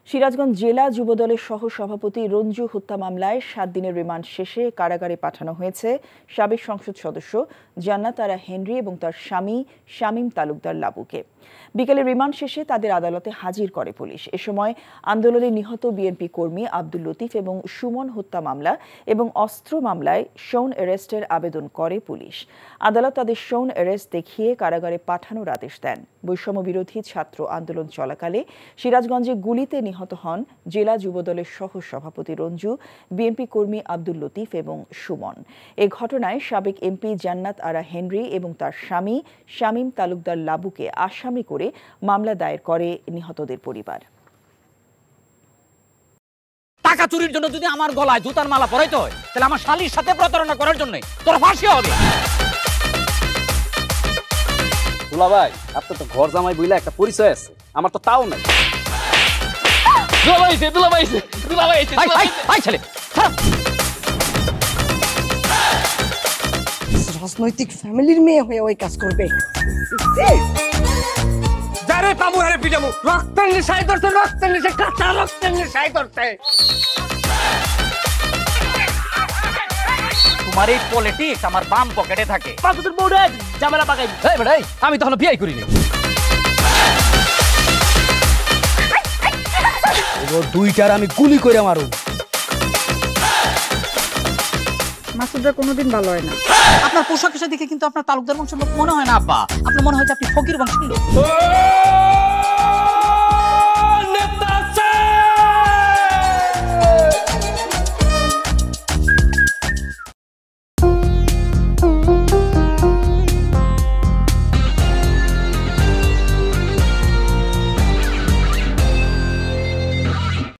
সিরাজগঞ্জ জেলা যুবদলের সহ সভাপতি রঞ্জু হত্যা মামলায় 7 দিনের রিমান্ড শেষে কারাগারে পাঠানো হয়েছে সাবেক সংসদ সদস্য জান্নাত আরা হেনরি এবং তার স্বামী শামীম তালুকদার লাবুকে। বিকেলে রিমান্ড শেষে তাদের আদালতে হাজির করে পুলিশ। এ সময় আন্দোলনে নিহত বিএনপি কর্মী আব্দুল লতিফ এবং সুমন হত্যা মামলা এবং অস্ত্র মামলায় শোন অ্যারেস্টের আবেদন করে পুলিশ। আদালত তাদের শোন অ্যারেস্ট দেখিয়ে কারাগারে পাঠানোর আদেশ দেন। বৈষম্য বিরোধী ছাত্র আন্দোলন চলাকালে সিরাজগঞ্জে গুলিতে নিহত হন জেলা যুবদলের সহ সভাপতি রঞ্জু, বিএনপি কর্মী আব্দুল লতিফ এবং সুমন। এ ঘটনায় সাবেক এমপি জান্নাত আরা হেনরি এবং তার স্বামী শামীম তালুকদার লাবুকে আসামি করে মামলা দায়ের করে নিহতদের পরিবার। টাকা চুরির জন্য যদি আমার গলায় জুতার মালা পরাইতে হয়, তাহলে আমার শালীর সাথে প্রতারণা করার জন্য তোর ফাঁসি হবে। দুলা ভাই, আপনার তো ঘর জামাই বইলা একটা পরিচয় আছে, আমার তো তাও নাই। রাজনৈতিক ফ্যামিলির মেয়ে হয়ে ওই কাজ করবে। যারে পাবো আরে পিটাবো, রক্তের নেশায় ধরছে, রক্তের নেশায়, কাঁচা রক্তের নেশায় ধরছে। তোমার এই পলিটিক্স আমার বাম পকেটে থাকে। পাঁচুদের বউরে ঝামেলা পাকাই। এই বেটাই, আমি তখন বিয়ে করিনি। দুইটার আমি গুলি করে মারু। মাসুদরা কোনোদিন ভালো হয় না। আপনার পোশাক আশাক দেখে কিন্তু আপনার তালুকদার বংশের লোক মনে হয় না আব্বা, আপনার মনে হয় যে আপনি ফকির বংশের লোক।